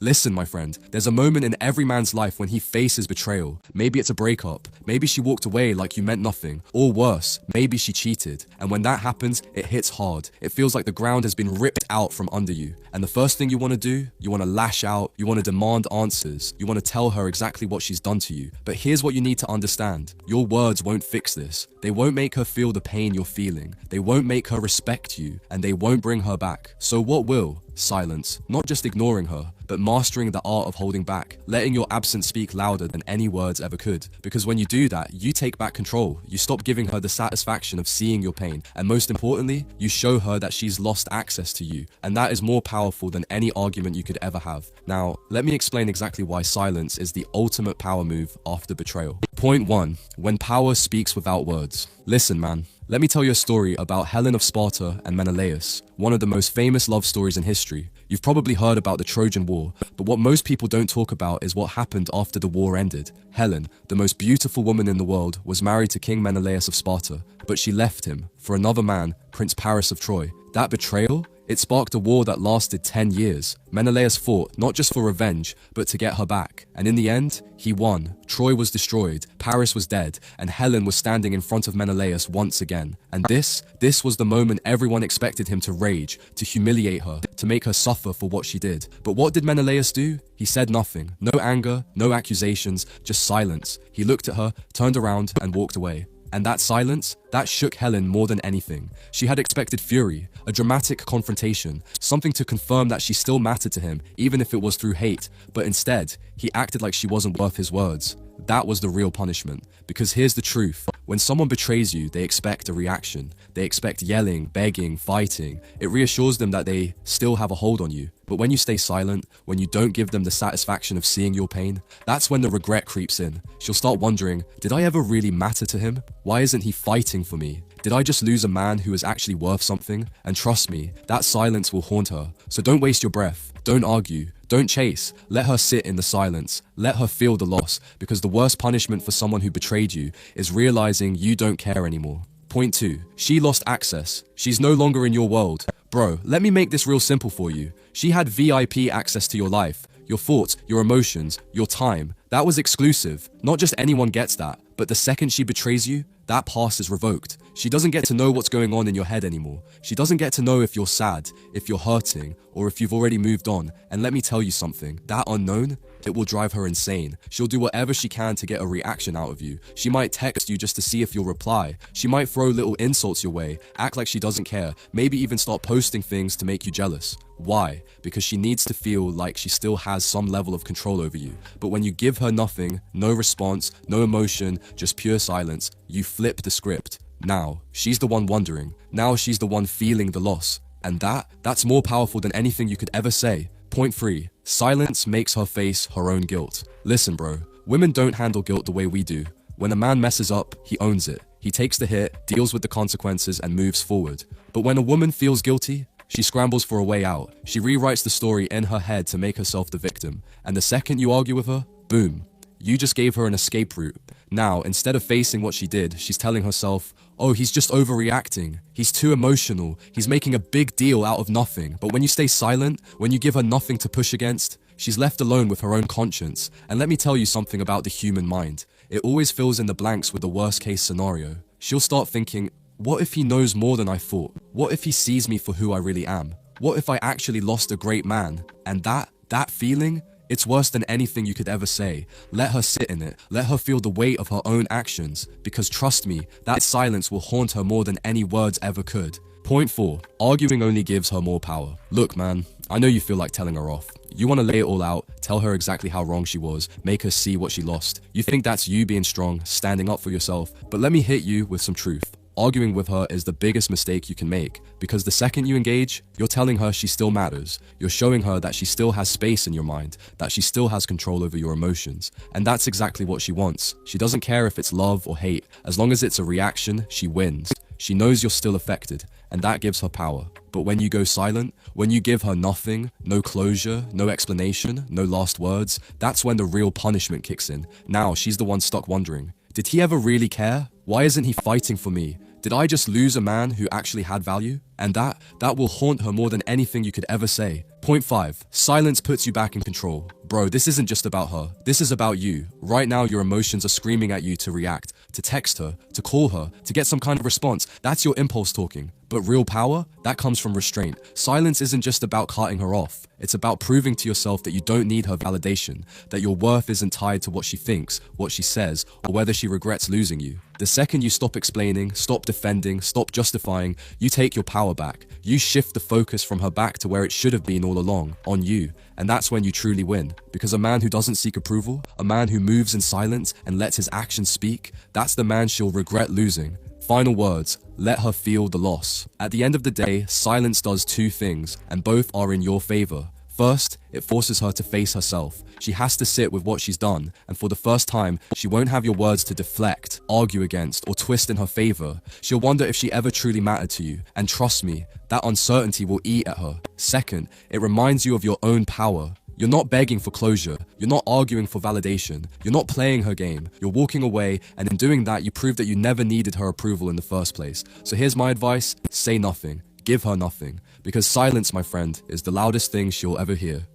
Listen, my friend, there's a moment in every man's life when he faces betrayal. Maybe it's a breakup, maybe she walked away like you meant nothing, or worse, maybe she cheated. And when that happens, it hits hard. It feels like the ground has been ripped out from under you. And the first thing you want to do, you want to lash out, you want to demand answers, you want to tell her exactly what she's done to you. But here's what you need to understand. Your words won't fix this. They won't make her feel the pain you're feeling. They won't make her respect you, and they won't bring her back. So what will? Silence. Not just ignoring her, but mastering the art of holding back, letting your absence speak louder than any words ever could. Because when you do that, you take back control. You stop giving her the satisfaction of seeing your pain. And most importantly, you show her that she's lost access to you. And that is more powerful than any argument you could ever have. Now, let me explain exactly why silence is the ultimate power move after betrayal. Point 1. When power speaks without words. Listen, man. Let me tell you a story about Helen of Sparta and Menelaus, one of the most famous love stories in history. You've probably heard about the Trojan War, but what most people don't talk about is what happened after the war ended. Helen, the most beautiful woman in the world, was married to King Menelaus of Sparta, but she left him for another man, Prince Paris of Troy. That betrayal? It sparked a war that lasted 10 years. Menelaus fought not just for revenge, but to get her back. And in the end, he won. Troy was destroyed, Paris was dead, and Helen was standing in front of Menelaus once again. And this was the moment everyone expected him to rage, to humiliate her, to make her suffer for what she did. But what did Menelaus do? He said nothing. No anger, no accusations, just silence. He looked at her, turned around, and walked away. And that silence, that shook Helen more than anything. She had expected fury, a dramatic confrontation, something to confirm that she still mattered to him, even if it was through hate. But instead, he acted like she wasn't worth his words. That was the real punishment. Because here's the truth. When someone betrays you, they expect a reaction. They expect yelling, begging, fighting. It reassures them that they still have a hold on you. But when you stay silent, when you don't give them the satisfaction of seeing your pain, that's when the regret creeps in. She'll start wondering, did I ever really matter to him? Why isn't he fighting for me? Did I just lose a man who is actually worth something? And trust me, that silence will haunt her. So don't waste your breath. Don't argue. Don't chase. Let her sit in the silence. Let her feel the loss, because the worst punishment for someone who betrayed you is realizing you don't care anymore. Point 2. She lost access. She's no longer in your world. Bro, let me make this real simple for you. She had VIP access to your life, your thoughts, your emotions, your time. That was exclusive. Not just anyone gets that. But the second she betrays you, that pass is revoked. She doesn't get to know what's going on in your head anymore. She doesn't get to know if you're sad, if you're hurting, or if you've already moved on. And let me tell you something, that unknown, it will drive her insane. She'll do whatever she can to get a reaction out of you. She might text you just to see if you'll reply. She might throw little insults your way, act like she doesn't care, maybe even start posting things to make you jealous. Why? Because she needs to feel like she still has some level of control over you. But when you give her nothing, no response, no emotion, just pure silence, you flip the script. Now, she's the one wondering. Now she's the one feeling the loss. And that's more powerful than anything you could ever say. Point 3. Silence makes her face her own guilt. Listen, bro. Women don't handle guilt the way we do. When a man messes up, he owns it. He takes the hit, deals with the consequences, and moves forward. But when a woman feels guilty, she scrambles for a way out. She rewrites the story in her head to make herself the victim. And the second you argue with her, boom. You just gave her an escape route. Now, instead of facing what she did, she's telling herself, oh, he's just overreacting. He's too emotional. He's making a big deal out of nothing. But when you stay silent, when you give her nothing to push against, she's left alone with her own conscience. And let me tell you something about the human mind. It always fills in the blanks with the worst case scenario. She'll start thinking, what if he knows more than I thought? What if he sees me for who I really am? What if I actually lost a great man? And that feeling, it's worse than anything you could ever say. Let her sit in it. Let her feel the weight of her own actions. Because trust me, that silence will haunt her more than any words ever could. Point 4. Arguing only gives her more power. Look, man, I know you feel like telling her off. You want to lay it all out, tell her exactly how wrong she was, make her see what she lost. You think that's you being strong, standing up for yourself. But let me hit you with some truth. Arguing with her is the biggest mistake you can make, because the second you engage, you're telling her she still matters. You're showing her that she still has space in your mind, that she still has control over your emotions. And that's exactly what she wants. She doesn't care if it's love or hate. As long as it's a reaction, she wins. She knows you're still affected, and that gives her power. But when you go silent, when you give her nothing, no closure, no explanation, no last words, that's when the real punishment kicks in. Now she's the one stuck wondering, did he ever really care? Why isn't he fighting for me? Did I just lose a man who actually had value? And that will haunt her more than anything you could ever say. Point 5. Silence puts you back in control. Bro, this isn't just about her. This is about you. Right now, your emotions are screaming at you to react, to text her, to call her, to get some kind of response. That's your impulse talking. But real power, that comes from restraint. Silence isn't just about cutting her off. It's about proving to yourself that you don't need her validation, that your worth isn't tied to what she thinks, what she says, or whether she regrets losing you. The second you stop explaining, stop defending, stop justifying, you take your power back. You shift the focus from her back to where it should have been all along, on you. And that's when you truly win. Because a man who doesn't seek approval, a man who moves in silence and lets his actions speak, that's the man she'll regret losing. Final words, let her feel the loss. At the end of the day, silence does two things, and both are in your favor. First, it forces her to face herself. She has to sit with what she's done, and for the first time, she won't have your words to deflect, argue against, or twist in her favor. She'll wonder if she ever truly mattered to you, and trust me, that uncertainty will eat at her. Second, it reminds you of your own power. You're not begging for closure. You're not arguing for validation. You're not playing her game. You're walking away, and in doing that, you prove that you never needed her approval in the first place. So here's my advice: say nothing. Give her nothing. Because silence, my friend, is the loudest thing she'll ever hear.